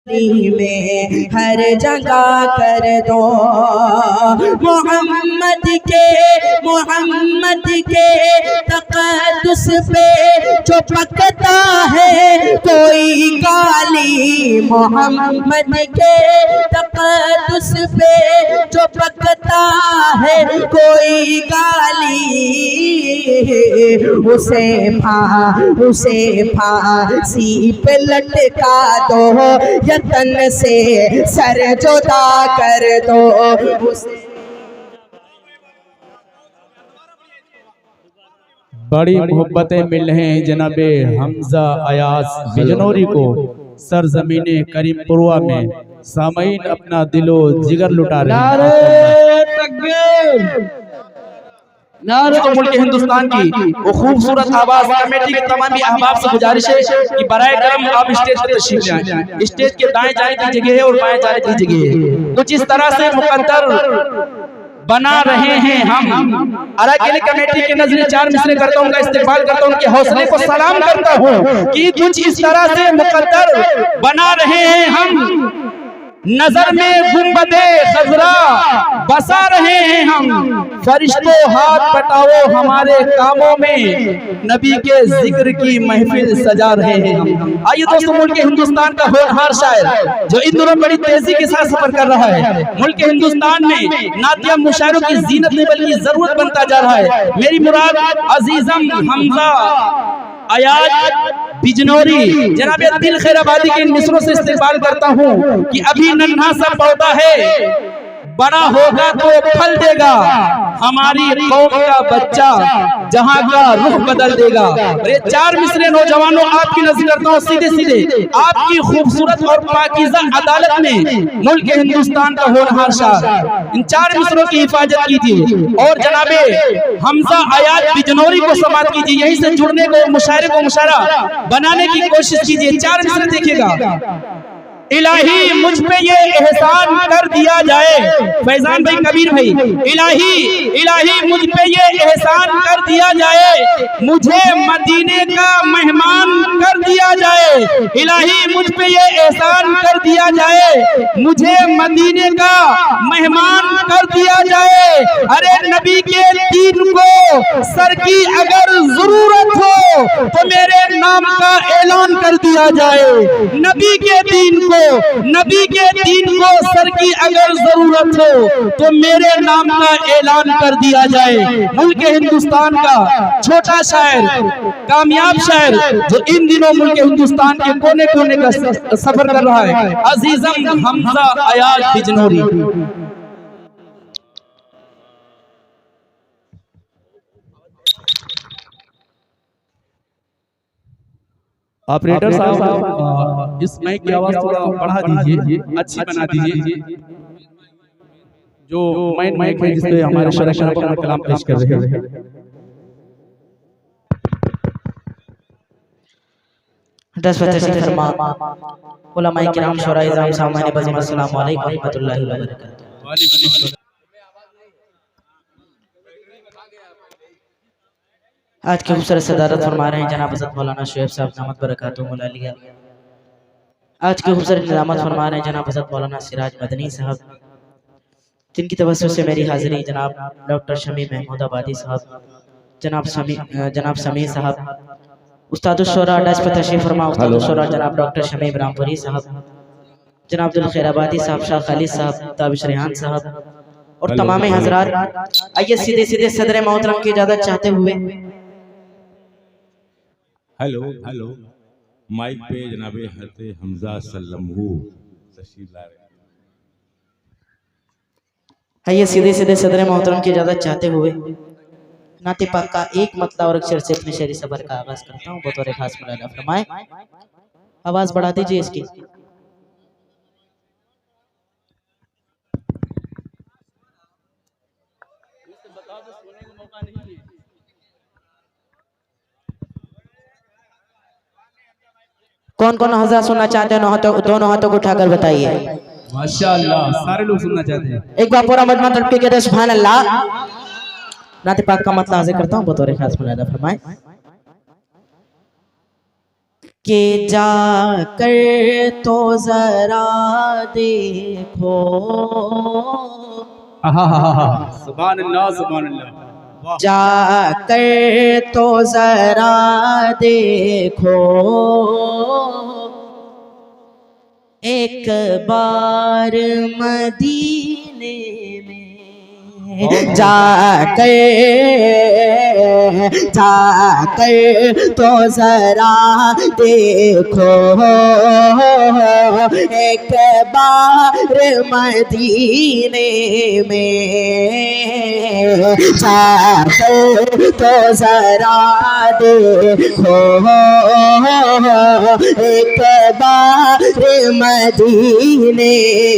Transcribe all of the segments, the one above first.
में हर जगह कर दो मोहम्मद के तक़द्दुस पे जो पकता है कोई गाली, मोहम्मद के तक़द्दुस पे जो पकता है कोई गाली, उसे फांसी पे लटका दो, यतन से सर जुदा कर दो। बड़ी मोहब्बतें मिल रहे हैं जनाबे हमजा अयाज बिजनौरी को सरजमीने करीमपुरवा में। सामईन अपना दिलो जिगर लुटा रहे तो मुल्क हिंदुस्तान की वो खूबसूरत आवाज कमेटी के तमाम अहबाब से गुजारिश है कि बराए करम आप स्टेज पर तशरीफ ले आएं। स्टेज के दाएं जाने की जगह है और बाएं जाने की जगह है। कुछ इस तरह से मुकद्दर बना रहे हैं हम। अराकेली कमेटी के नजरे चार मिसरे करता हूँ, इस्तेमाल करता हूँ, उनके हौसले को सलाम करता हूँ कि कुछ इस तरह से मुकद्दर बना रहे हैं हम। नजर में गुंबदे खजरा बसा रहे हैं हम। फरिश्तों हाथ बटाओ हमारे कामों में, नबी के जिक्र की महफिल सजा रहे हैं हम। आइए दोस्तों, मुल्क हिंदुस्तान का होनहार शायर जो इन दिनों बड़ी तेजी के साथ सफर कर रहा है। मुल्क हिंदुस्तान में नातिया मुशायरों की जीनत नहीं बल्कि जरूरत बनता जा रहा है। मेरी मुराद अजीजम हमजा अयाज बिजनौरी जनाब दिल खैराबादी के मिसरों से इस्तेमाल करता हूँ कि अभी नन्हा सा पौधा है, बड़ा होगा तो फल देगा, हमारी कौम का बच्चा जहां का रुख बदल देगा। ये चार मिसरे नौजवानों आपकी नजर करता हूँ, सीधे सीधे आपकी खूबसूरत और पाकीज़ा अदालत में मुल्क हिंदुस्तान का होनहार शायर, इन चार मिसरों की हिफाजत कीजिए और जनाबे हमजा अयाज बिजनौरी को समाप्त कीजिए। यहीं से जुड़ने को, मुशायरे को मुशायरा बनाने की कोशिश कीजिए। चार मिसरे देखिएगा। इलाही मुझ पे ये एहसान कर दिया जाए, फैजान भाई, कबीर भाई, इलाही मुझ पे ये एहसान कर दिया जाए, मुझे मदीने का मेहमान कर दिया जाए। इलाही मुझ पे ये एहसान कर दिया जाए, मुझे मदीने का मेहमान कर दिया जाए। अरे नबी के दीन को सर की अगर जरूरत हो तो मेरे नाम का ऐलान कर दिया जाए। नबी के दीन को सर की अगर जरूरत हो तो मेरे नाम का ऐलान कर दिया जाए। मुल्क हिंदुस्तान का छोटा शायर, कामयाब शायर जो इन दिनों मुल्क हिंदुस्तान के कोने कोने का सफर कर रहा है, अजीजम हमजा अयाज बिजनौरी। ऑपरेटर साहब इस माइक की आवाज थोड़ा बढ़ा दीजिए, अच्छी बना दीजिए। जो माइक है जिस पे हमारे शरफ अपना कलाम पेश कर रहे हैं। दस बजे फरमा उलमाए किराम शुराए इज़ाम सामाने बज़म अस्सलामु अलैकुम व रहमतुल्लाहि व बरकातहू। आज के खूबसूरत सदारत फरमा रहे हैं जनाब हज़रत मौलाना शुएब साहब दामत बरकातहू मुलालिया। आज के खूबसूरत निज़ामत फरमा रहे हैं जनाब हज़रत मौलाना सिराज मदनी साहब, जिनकी तवज्जो से मेरी हाजिरी जनाब डॉक्टर शमी महमूद आबादी साहब, जनाब समी साहब, उस्तादुल शुरा डच पर तशरीफ फरमा, उस्तादुल शुरा जनाब डॉक्टर शमी इब्राहिमपुरी साहब, जनाब दिल खैराबादी साहब, शाह खालिद साहब, ताबिश रेहान साहब और तमाम हजरात। आइए सीधे सीधे सदर मोहतरम की इजाजत चाहते हुए हेलो माइक पे जनाबे हज़रत हमजा सल्लल्लाहु तशरीफ ला रहे हैं। आइए सीधे सीधे सदर मोहतरम की इजाजत चाहते हुए नाते पाक का एक मतला और अक्षर से अपने शेरी सबर का आगाज करता हूँ। बतौर खास मुलाहिजा फरमाए, आवाज बढ़ा दीजिए इसकी। कौन कौन हज़रात सुनना चाहते हैं? दोनों हाथों को उठाकर बताइए। माशाअल्लाह, सारे लोग सुनना चाहते हैं। एक बार पूरा मजमा तड़पी के सुभान अल्लाह। नाते पाक का मतलब हाजिर करता हूँ, बतौर खास मुलाहिजा फरमाए। कि जाकर तो जरा देखो, सुभान अल्लाह सुभान अल्लाह। वाह। जाकर तो जरा देखो, एक बार मदीने में जाकर तो जरा देखो, एक बार मदीने में जाकर तो जरा देखो, एक बार मदीने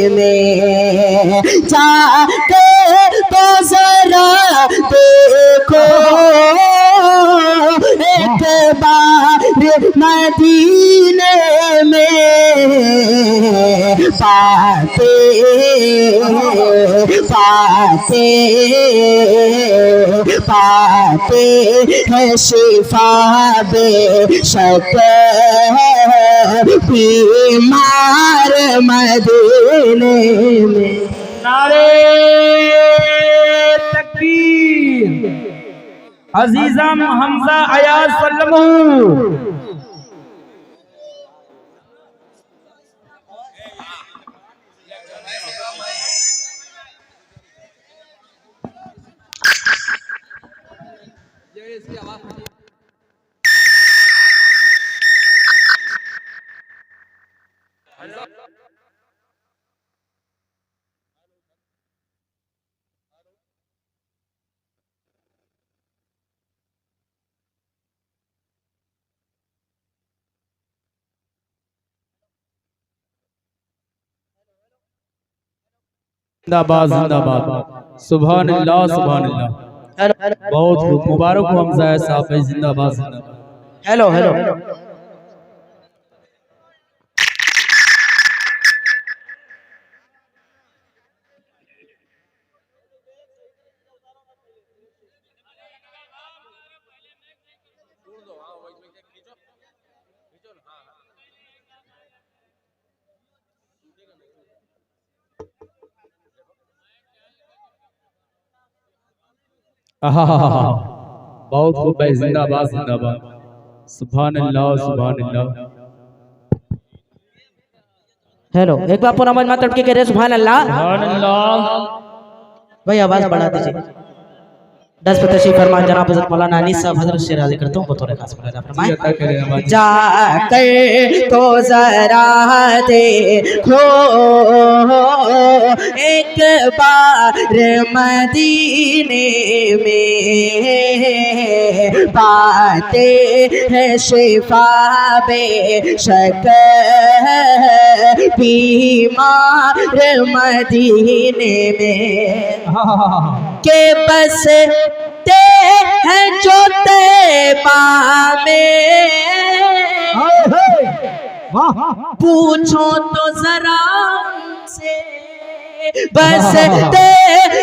में जाकर तो जरा देखो, एक बार मदीने में पाते हैं शिफा बेशक बीमार मदीने में। नारे तकबीर। अजीजम हमजा अयाज सल्लमू। जिंदाबाद जिंदाबाद। सुभान अल्लाह सुभान अल्लाह। बहुत मुबारक हो हमजा साहब भाई, जिंदाबाद जिंदाबाद। Hello hello. बहुत खूब भाई, जिंदाबाद जिंदाबाद। सुभान अल्लाह सुभान अल्लाह। हेलो, एक बार पूरा आवाज मात्र के कह रहे सुभान अल्लाह। सुभान अल्लाह। भाई आवाज बढ़ा दीजिए। 10 पर तशरीफ फरमा जनाब हज़रत मौलाना अनीस साहब हज़रत से राज़ी करता हूँ बतौर खास फरमाएं। जाकर तो जरा देखो, एक बार मदीने में पाते हैं शिफा बेशक बीमार मदीने में, के बस ते हैं जो तैबा में, पूछो तो जरा से, बस ते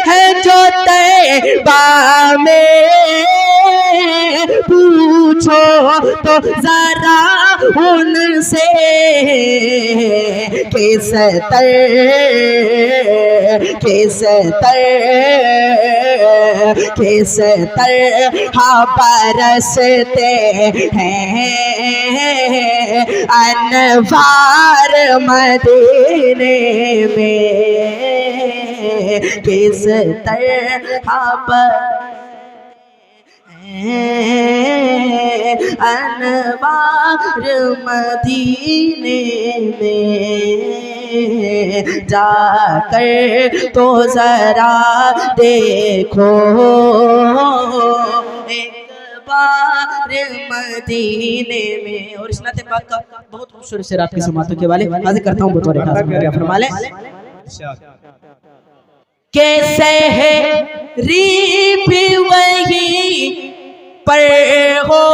हैं जो तैबा में, पूछो तो जरा उनसे किस तरह बरसते हैं अनवार मदीने में, किस तरह अनवार मदीने में, जाकर तो जरा देखो, एक बार मदीने में। और इस नाते पाक का बहुत खूबसूरत शेर आपकी समातों के वाले हाजिर करता हूँ बतौर खास फरमा ले। कैसे है री भी वही पर हो,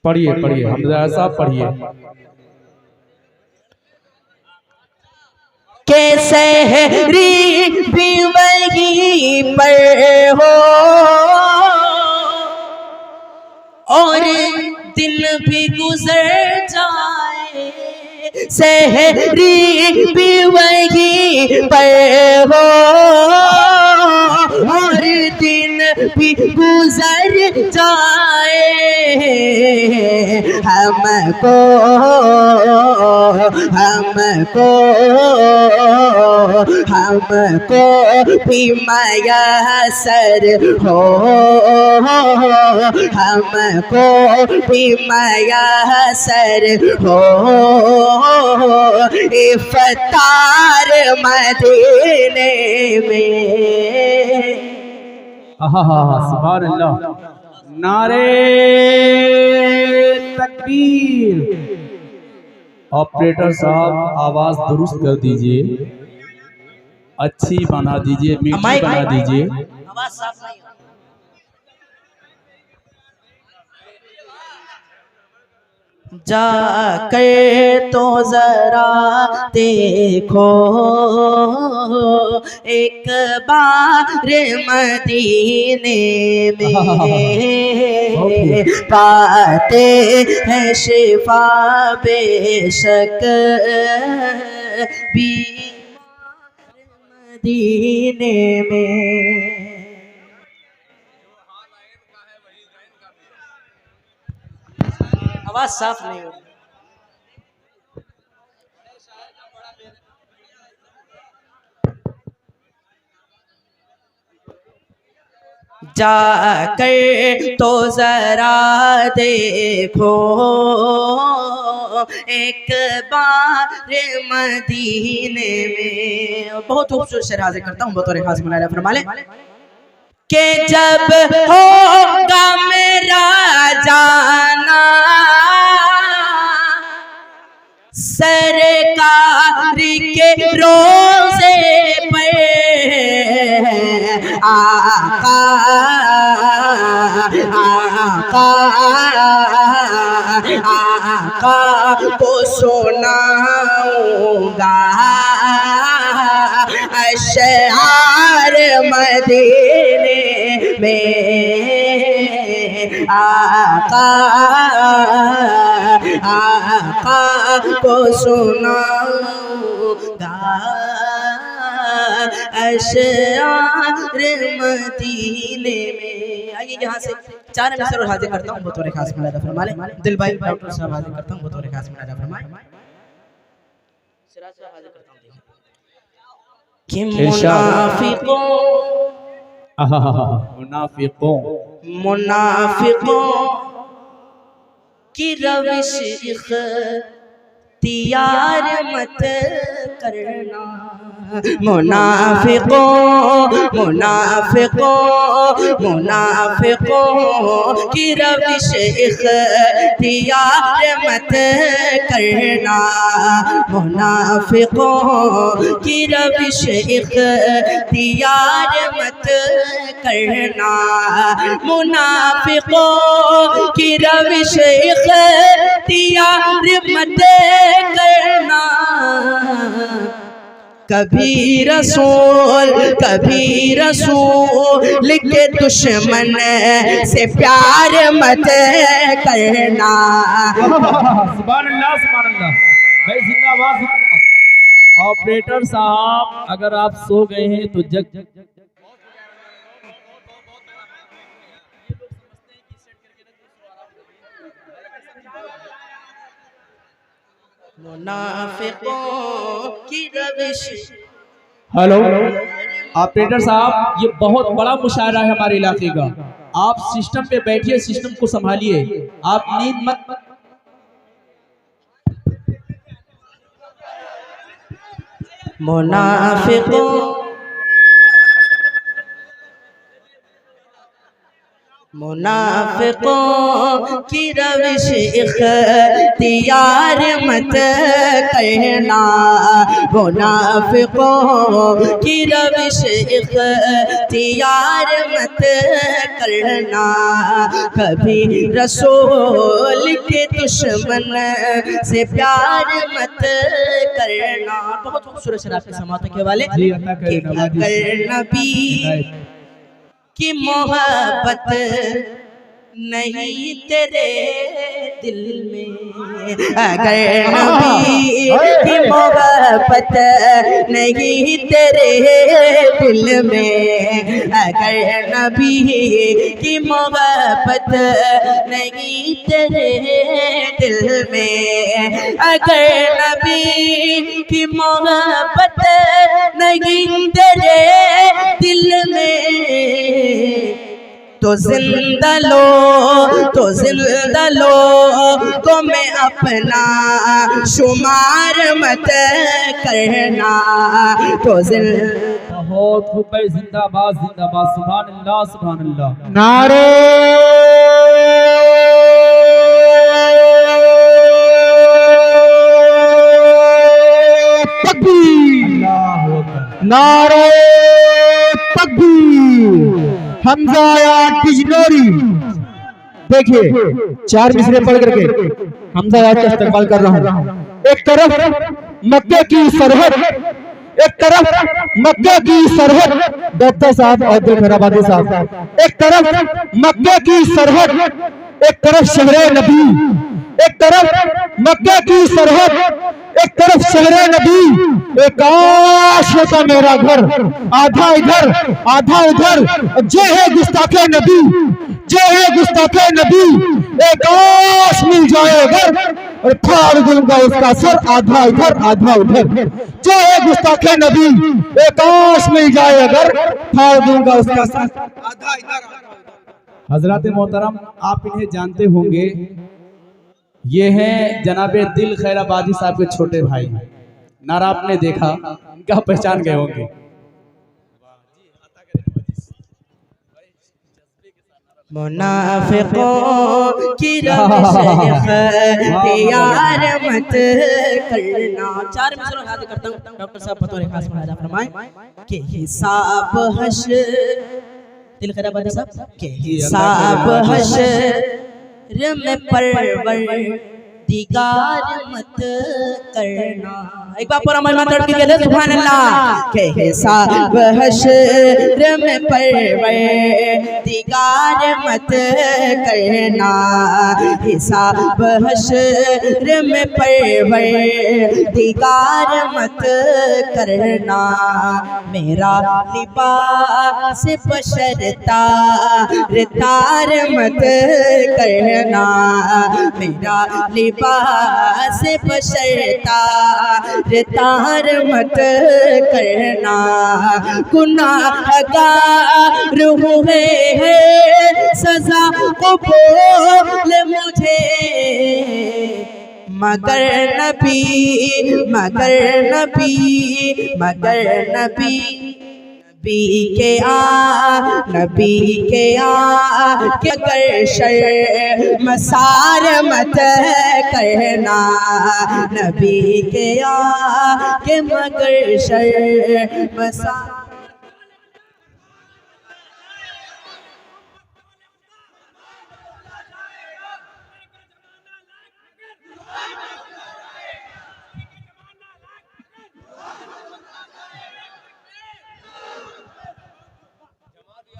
पढ़िए पढ़िए हमजा साहब पढ़िए। के सहरी भी वहीं पर हो और दिन भी गुजर जाए, सहरी भी वहीं पर हो और दिन भी गुजर जाए, हमको हमको हमको भी मयसर हो, हमको भी मयसर हो, इफ्तार मदीने में। सुभान अल्लाह, नारे तकबीर। ऑपरेटर साहब आवाज दुरुस्त कर दीजिए, अच्छी बना दीजिए, मीठी बना दीजिए। आवाज साफ नहीं है। जाकर तो जरा देखो एक बार मदीने में, पाते हैं शिफा बेशक बीमार मदीने में। आवाज साफ नहीं हो रही। जाकर तो जरा देखो एक बार मदीने में। बहुत खूबसूरत शेर हाजिर करता हूँ बतौर खास मनाया फरमा ले कि जब होगा मेरा जाना सरकार के रोज़े पे, आका आका आका को सुनाऊंगा अशआर मदीने में, आका आका को सुनाऊंगा अशआर मदीने में। आइए यहाँ से चार मिसर और हाजिर करता हूँ बतौर खास मनाया फरमा ले। दिल भाई डॉक्टर साहब हाजिर करता हूँ बतौर खास मनाया फरमाए। कि मुनाफिकों की रविश इख्तियार मत करना, मुनाफिकों की रविश इख्तियार मत करना, मुनाफिकों की रविश इख्तियार मत करना, मुनाफिकों की रविश इख्तियार मत करना। कभी रसूल के दुश्मन से प्यार मत करना। सुभान अल्लाह, सुभान अल्लाह। भाई जिंदाबाद। ऑपरेटर साहब अगर आप सो गए हैं तो जग मुनाफिकों की रविश। हेलो ऑपरेटर साहब, ये बहुत बड़ा मुशायरा है हमारे इलाके का। आप सिस्टम पे बैठिए, सिस्टम को संभालिए, आप नींद मत। मुनाफिकों की रविश इख्तियार मत करना, मुनाफिकों की रविश इख्तियार मत करना, कभी रसूल के दुश्मन से प्यार मत करना। बहुत खूबसूरत शराब के समाते के वाले कि अगर नबी की मोहब्बत नहीं तेरे दिल में, अगर नबी की मोहब्बत नहीं तेरे दिल में, अगर नबी की मोहब्बत नहीं तेरे दिल में, अगर नबी की मोहब्बत नहीं तेरे दिल में, तो जिंदा लो को मैं अपना शुमार मत करना, तो बहुत खूब भाई, जिंदाबाद जिंदाबाद, सुभान अल्लाह सुभान अल्लाह। नारे तकबीर, नारे तकबीर। हमजा या किजनोरी, देखिए 4 मिसरे पढ़ करके हमजा या का इस्तेमाल कर रहा हूँ। एक तरफ मक्के की सरहद, एक तरफ मक्के की सरहद, डॉक्टर साहब और दिलखैराबादी साहब, एक तरफ मक्के की सरहद, एक तरफ शहरे नबी, एक तरफ मक्के की सरहद, एक तरफ शहरे नबी, एक काश होता मेरा घर, आधा इधर आधा उधर, जे है गुस्ताखे नबी, जे है गुस्ताखे नबी, एक काश मिल जाए घर और फाड़ दूंगा उसका सर, आधा इधर आधा उधर, जे है गुस्ताखे नबी, एक काश मिल जाए अगर, फाड़ दूंगा उसका सर, आधा इधर। हजरत मोहतरम, आप इन्हें जानते होंगे, ये हैं जनाबे दिल खैराबादी साहब के छोटे भाई। नारा आपने देखा, इनका पहचान गए होंगे। मुनाफिकों की रविश इख्तियार मत करना। 4 मिसरों याद करता हूँ, डॉक्टर साहब बतौर खास मुलाजा फरमाएं कि हिसाब हश्र, दिल खैराबादी साहब के हिसाब हश्र में परवरदिगार मत करना। एक बार पूरा मन तोड़ के कहते सुभान अल्लाह। के हिसाब हश्र में परवरदिगार मत करना, हिसाब हश्र में परवरदिगार मत करना। मेरा लिबास बशरता तार मत करना, मेरा लिबास बशरता तार मत करना। गुनाहगार हुए हैं सजा कबूल मुझे, मगर नबी मगर नबी मगर नबी नबी के कर शर्मसार मत कहना, नबी के मगर शर्मसार।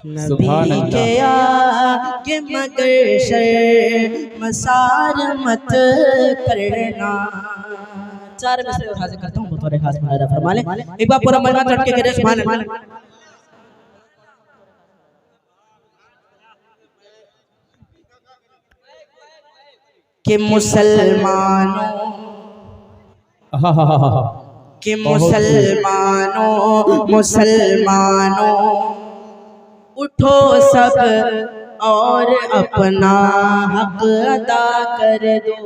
नबी के मगर शर्मसार मत करना। 4 मिसरे और हाजिर करता हूँ, बतौर खास मुलाजा फरमा लें। एक बार पूरा मलमा चढ़ के कह दे सुभान अल्लाह। कि मुसलमानों उठो सब और अपना हक अदा कर दो,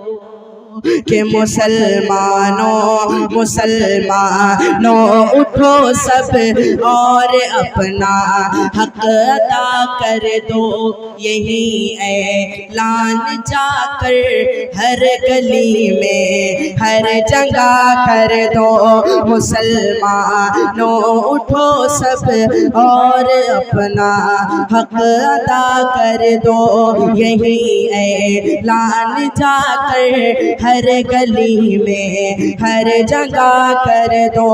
कि मुसलमानों मुसलमानों उठो सब और अपना हक अदा कर दो। यही ऐलान जाकर हर गली में हर जगह कर दो। मुसलमानों उठो सब और अपना हक अदा कर दो। यही ऐलान जाकर हर गली में हर जगह कर दो।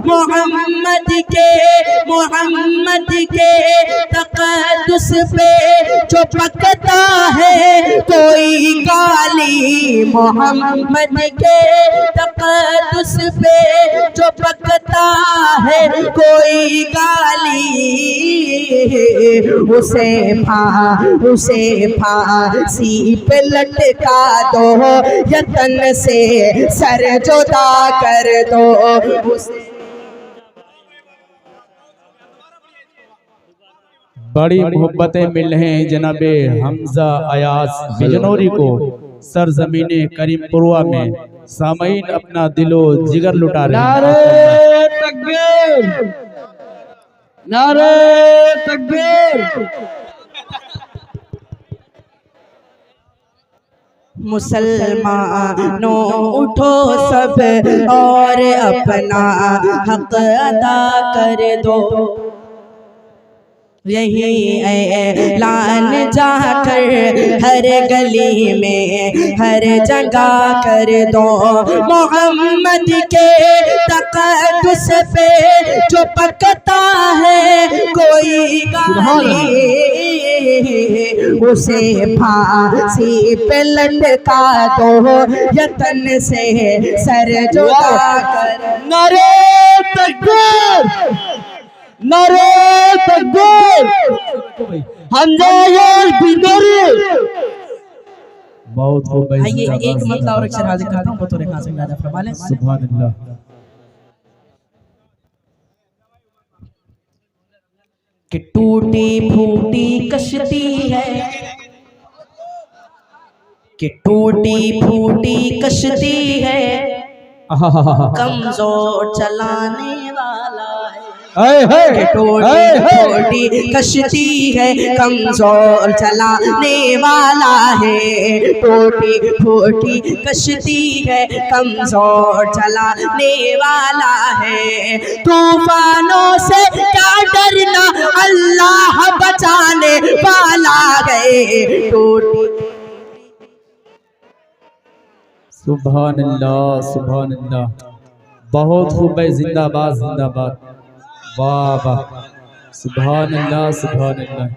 मोहम्मद के तक़द्दुस पे जो पकता है कोई गाली। मोहम्मद के तक़द्दुस पे जो पकता है कोई गाली। उसे फांसी पे लटका दो, यतन से सर जुदा कर दो। बड़ी मोहब्बतें मिल रहे हैं जनाबे हमजा अयाज बिजनौरी को सरजमीने करीमपुरवा में। सामईन अपना दिलो जिगर लुटा रहे हैं। नारे तकबीर, नारे तकबीर। मुसलमानों उठो सब और अपना हक अदा कर दो। यही ऐलान जाकर हर गली में हर जगह कर दो। मोहम्मद के तक़द्दुस पे जो पकता है कोई गाली। उसे फांसी पे लटका दो, यतन से सर जुदा कर। नारे तकबीर, नारे तकबीर। हमजा अयाज बिजनौरी। बहुत खूब भाई। आइए एक मतलब और अक्षर हाजिर करता हूँ बतौर खास इलाजा फरमा लें। सुभान अल्लाह। कि टूटी फूटी कश्ती है, कि टूटी फूटी कश्ती है, कमजोर चलाने वाला है। कि टूटी फूटी कश्ती है, कमजोर चलाने वाला है। टूटी फूटी कश्ती है, कमजोर चलाने वाला है। तूफानों से क्या डरना, अल्लाह बचाने वाला है। टूटी सुभान अल्लाह, सुभान अल्लाह। बहुत खूब भाई। जिंदाबाद जिंदाबाद। वाह वाह। सुभान अल्लाह, सुभान अल्लाह।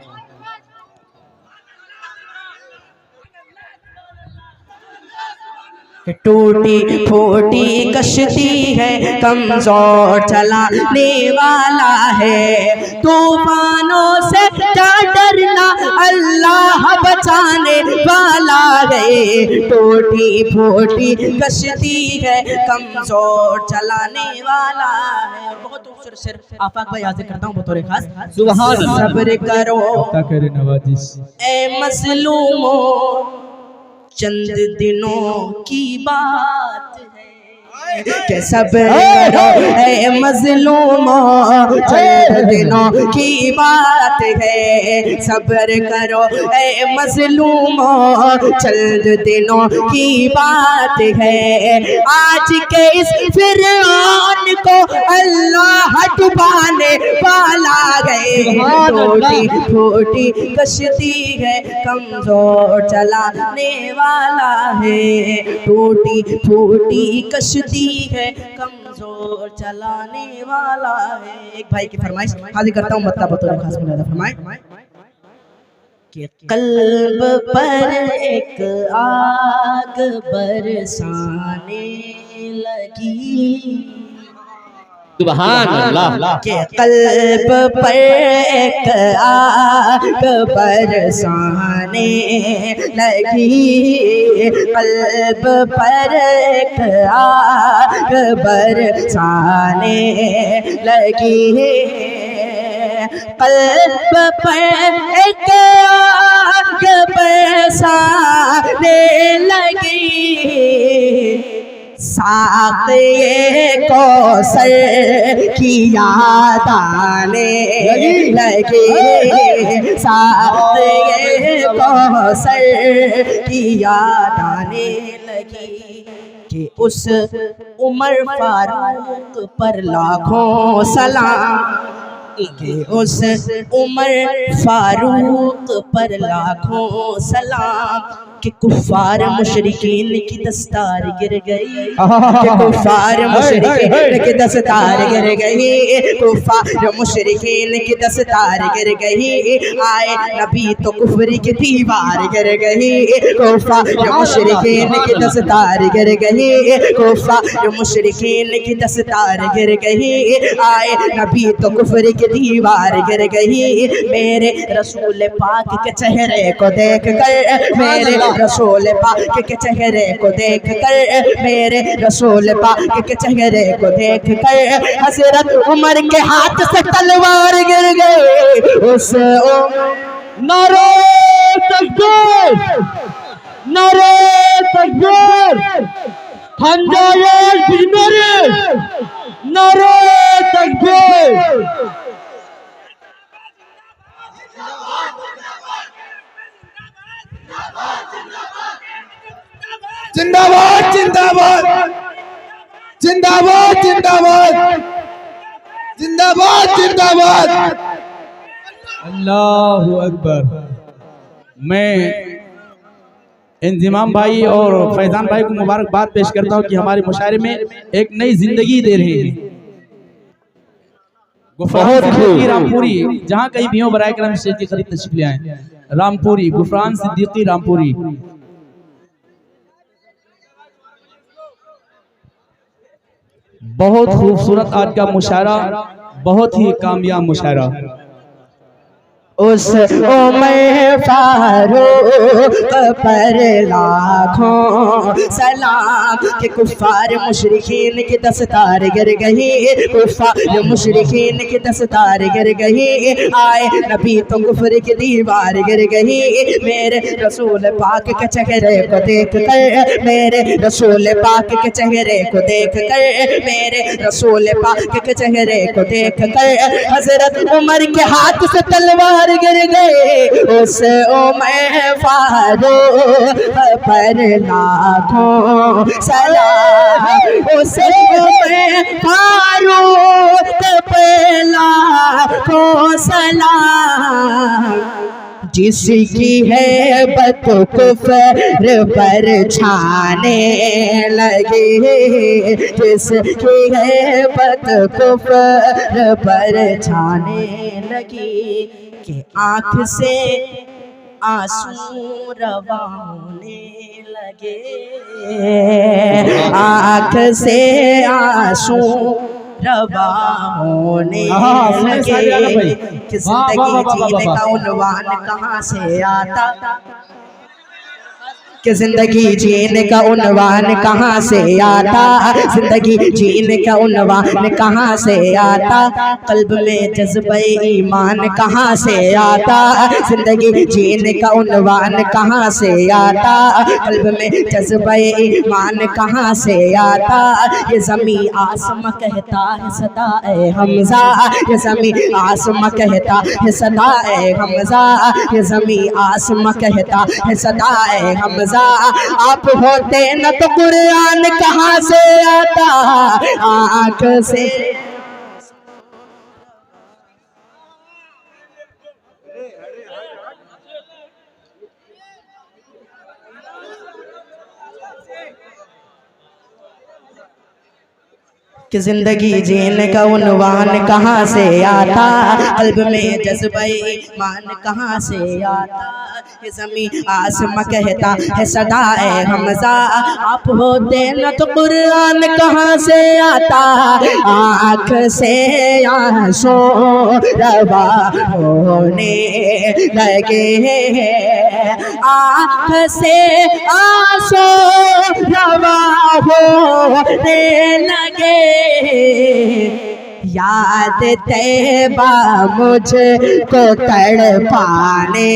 टूटी फूटी कश्ती है, कमजोर चलाने वाला है। तूफानों से क्या डरना, अल्लाह बचाने वाला है। टूटी फूटी कश्ती है, कमजोर चलाने वाला है। बहुत खूबसूरत शेर आफाक भाई हाजिर करता हूँ बतौर खास। सुभान अल्लाह। सब्र करो करे नवाजिश। ए मजलूमों, चंद दिनों की बात है कि सब्र करो ऐ मजलूमों, चंद दिनों की बात है। सब्र करो ऐ मजलूमों, चंद दिनों की बात है। आज के इस फिरौन को अल्लाह डुबाने वाला है। टूटी फूटी कश्ती है, कमजोर चलाने वाला है। टूटी फूटी कश्ती है, कमजोर चलाने वाला है। एक भाई की फरमाइश हाजिर करता हूँ बता बतौर खास फरमाए कि कल्ब पर एक आग बरसाने लगी। सुभान अल्लाह। के कल्ब पर एक आग बरसाने लगी। कल्ब पर एक आग बरसाने लगी। कल्ब पर एक आग बरसाने आने लगी, साक़े कौसर की याद आने लगी, साक़े कौसर की याद आने लगी कि उस उमर फारूक पर लाखों सलाम, कि उस उमर फारूक पर लाखों सलाम, कि कुफ़ार मुशरिकीन की दस्तार गिर गई, कि कुफ़ार मुशरिकीन की दस्तार गिर गई, कुफ़ार मुशरिकीन की दस्तार गिर गई, आए नबी तो कुफ्र की दीवार गिर गई, कुफ़ार मुशरिकीन की दस्तार गिर गई, कुफ़ार मुशरिकीन की दस्तार गिर गई, आए नबी तो कुफ्र की दीवार गिर गई। मेरे रसूल पाक के चेहरे को देख कर, मेरे रसूल पाक के चेहरे को देख कर, मेरे रसूल पाक के चेहरे को देख कर, हज़रत उमर के हाथ से तलवार गिर गई। उस नारे तकबीर, नारे तकबीर, हमजा बिजनौरी, नारे तकबीर। जिंदाबाद जिंदाबाद जिंदाबाद जिंदाबाद जिंदाबाद जिंदाबाद। अल्लाहु अकबर। मैं इंजिमाम भाई और फैजान भाई को मुबारकबाद पेश करता हूँ कि हमारे मुशायरे में एक नई जिंदगी दे रहे हैं। गुफरान सिद्दीकी रामपुरी, जहाँ कहीं भी हो बराए करम स्टेज की खरीद तशरीफ ले आए। रामपुरी, गुफरान सिद्दीकी रामपुरी। बहुत खूबसूरत आज का मुशायरा, बहुत ही कामयाब मुशायरा। उस उमर फारूक पर लाखों सलाम, कि कुफ़ार मुशरिकीन की दस्तार गिर गई, कुफ़ार मुशरिकीन की दस्तार गिर गई, आए नबी तो कुफ्र की दीवार गिर गई। मेरे रसूल पाक के चेहरे को देख कर, मेरे रसूल पाक के चेहरे को देख कर, मेरे रसूल पाक के चेहरे को देख कर, हज़रत उमर के हाथ से तलवार गिर गए। उस उमर फारूक पर लाखों सलाम, उस उमर फारूक पर लाखों सलाम, जिसकी है बत कुफ्र पर छाने लगे, जिसकी है बत कुफ्र पर छाने लगी, कि आँख से आंसू रवा होने लगे, आँख से आंसू रवा होने लगे, कि जिंदगी जीने का उन्वान कहाँ से आता, कि जिंदगी जीने का उन्वान कहाँ से आता, जिंदगी जीने का उन्वान कहाँ से आता, कल्ब में जज्बे ईमान कहाँ से आता, जिंदगी जीने का उन्वान कहाँ से आता, कल्ब में जज्बे ईमान कहाँ से आता। ये ज़मी आसमां कहता है सदा ए हमजा, ये ज़मी आसमां कहता है सदा ए हमजा, ये ज़मी आसमां कहता है सदा ए हमजा। आप होते न तो कुरान कहाँ से आता, आँख से कि जिंदगी जीने का उन्वान कहाँ से आता, कल्ब में जज्बे ईमान कहाँ से आता। ये ज़मी आसमां कहता है सदा ए हमजा, आप होते न तो कुरान कहाँ से आता, आँख से आंसू रवा होने लगे, आँख से आंसू रवा होने लगे। याद तैबा मुझको तड़पाने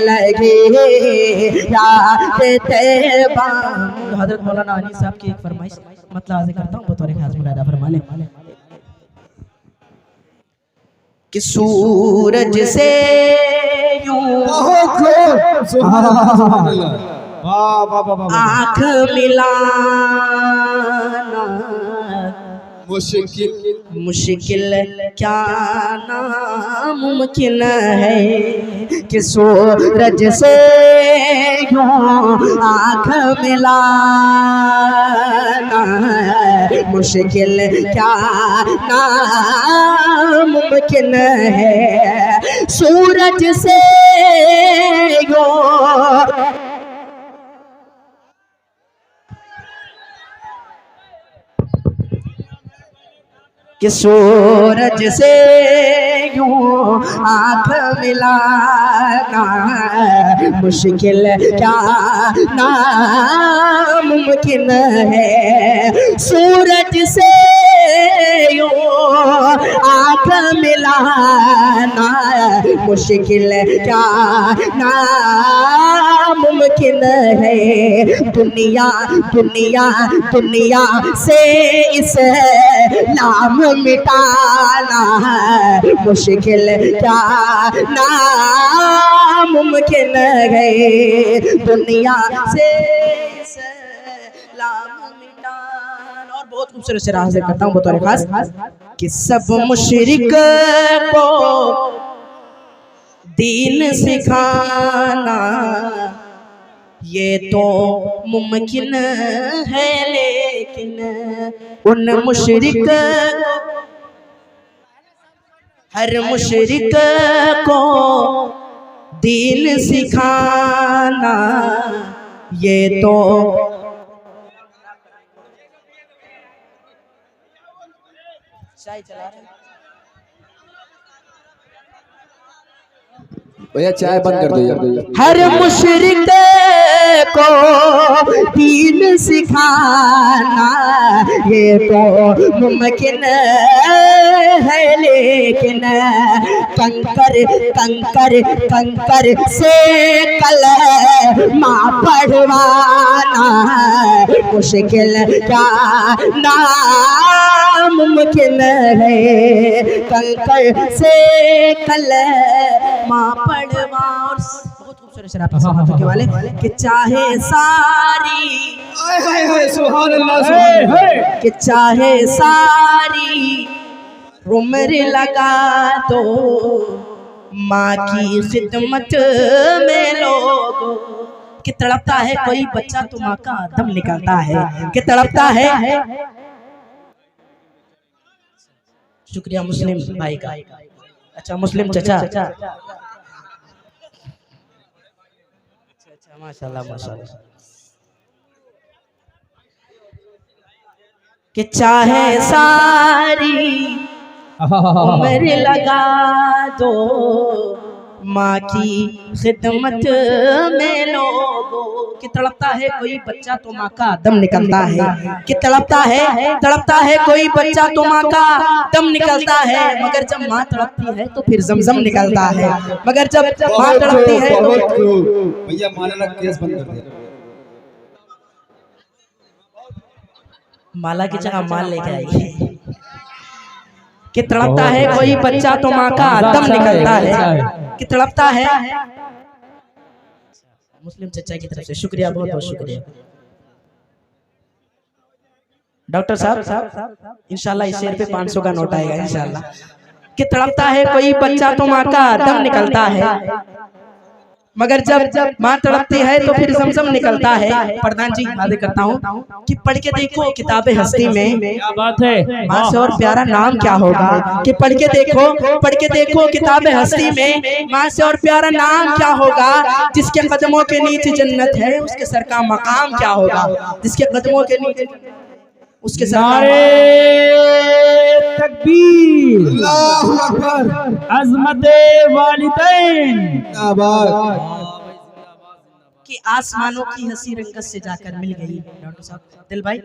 लगी, याद तैबा। हजरत मौलाना अली साहब की एक फरमाइश मतलब आज करता हूँ, बतौर खास मुलादा फरमा ले कि सूरज से यूं आँख मिलाना मुश्किल क्या नामुमकिन है कि सूरज से यूं आँख मिलाना मुश्किल क्या नामुमकिन है। सूरज से यूं कि सूरज से यूं आँख मिलाना मुश्किल क्या नामुमकिन है। सूरज से यूं आँख मिलाना मुश्किल क्या नामुमकिन है। दुनिया दुनिया दुनिया से इस नाम मिटाना मुश्किल क्या नामुमकिन है। दुनिया से सलाम मिटाना। और बहुत खूबसूरत शेर हाजिर करता हूँ बतौर खास कि सब मुशरिक को दीन सिखाना ये तो मुमकिन है, लेकिन उन मुशरिक हर मुशरिक को दीन सिखाना ये तो चाय चला रहे भैया चाय बंद कर दो यार। हर मुशरिक को दीन सिखाना ये तो मुमकिन है, लेकिन कंकर कंकर कंकर से कलमा पढ़वाना मुश्किल क्या नामुमकिन है। कंकर से कलमा पढ़वा। और बहुत खूबसूरत शेर आपके हाथों के वाले कि चाहे सारी कि चाहे सारी उम्र लगा दो माँ की खिदमत में लोगों कि तड़पता है कोई बच्चा तो माँ का दम निकलता है, कि तड़पता है। शुक्रिया मुस्लिम भाई का। अच्छा मुस्लिम चचा, अच्छा माशाल्लाह माशाल्लाह। कि चाहे सारी उम्र लगा दो माँ की खिदमत में लोगों कि तड़पता है कोई बच्चा तो माँ का दम निकलता है, कि तड़पता है कोई बच्चा तो माँ का दम निकलता है। मगर जब माँ तड़पती है तो फिर जमजम निकलता है, मगर जब माँ तड़पती है तो भैया माला केस बंद कर दे। माला की जगह माल लेके आइए। कि तड़पता है कोई बच्चा तो माँ का दम निकलता है, कि तड़पता है। मुस्लिम चचा की तरफ से शुक्रिया, बहुत बहुत शुक्रिया। डॉक्टर साहब इंशाल्लाह इस शेर पे 500 का नोट आएगा इंशाल्लाह। कि तड़पता है कोई बच्चा तो माँ का दम निकलता है, मगर जब माँ तड़पती है तो फिर जमजम निकलता है। प्रधान जी वादे करता हूँ कि पढ़ के देखो किताबे हस्ती में क्या बात है, माँ से और प्यारा नाम क्या होगा। कि पढ़ के देखो किताबे हस्ती में माँ से और प्यारा नाम क्या होगा। जिसके कदमों के नीचे जन्नत है उसके सर का मकाम क्या होगा। जिसके कदमों के नीचे उसके सर का तकबीर, अल्लाहू अकबर, अज़मत वालिदैन। कि आसमानों की हंसी रंगत से जाकर मिल गई। डॉक्टर साहब दिल भाई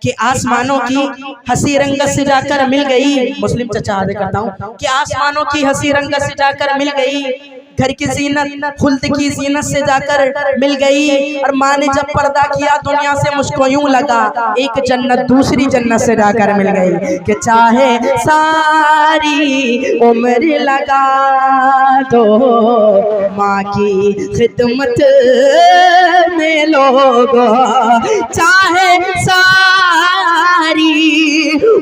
कि आसमानों की हंसी रंगत से जाकर मिल गई। मुस्लिम चचा अदा करता हूँ कि आसमानों की हंसी रंगत से जाकर मिल गई। घर की जीनत खुल्द की जीनत से जाकर मिल गई। और माँ ने जब पर्दा किया दुनिया से मुझको यूं लगा एक जन्नत दूसरी जन्नत से जाकर मिल गई। कि चाहे सारी उम्र लगा दो माँ की खिदमत में लोगो, चाहे सारी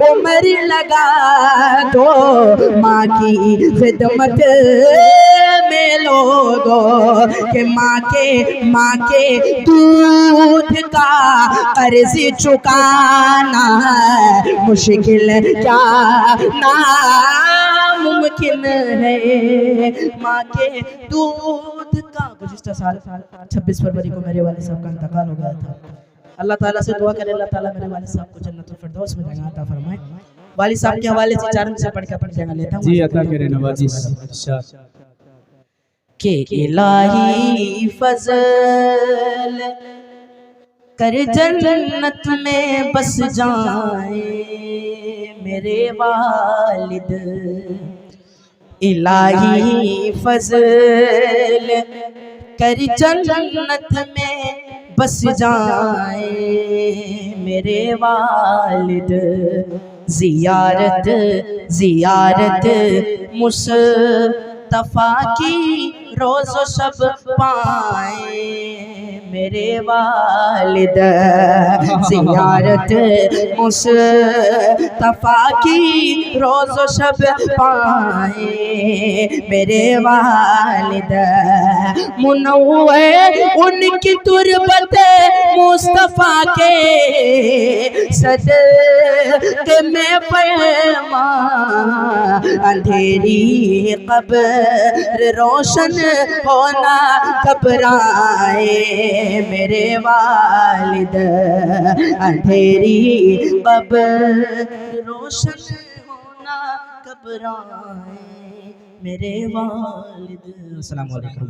उम्र लगा दो माँ की खिदमत में लोगो। कि माँ के दूध का कर्ज चुकाना मुश्किल क्या नामुमकिन है। माँ के दूध का गुज़िश्ता साल 26 फरवरी को मेरे वाले साहब का इंतकाल हो गया था। अल्लाह ताला से दुआ करें अल्लाह ताला मेरे वाले साहब को जन्नतुल फिरदौस में जगह अता फरमाए। वाली साहब के हवाले से चारों से पढ़ के अपनी जगह लेता हूँ। जी अता करें नवाजी इरशाद। के इलाही फजल कर जन्नत में बस जाए मेरे वालिद। इलाही फजल कर जन्नत में बस जाए मेरे वालिद। जियारत जियारत मुस्तफा की रोज़ो शब पाए मेरे वालिद। जियारत मुस्तफा की रोज़ो शब पाए मेरे वालिद। मुनव्वर उनकी तुरबत मुस्तफा के सदक़े में फरमा अंधेरी कब्र रोशन होना घबराए मेरे वालिद। अंधेरी कब्र रोशन होना घबराए मेरे वालिद। अस्सलाम वालेकुम।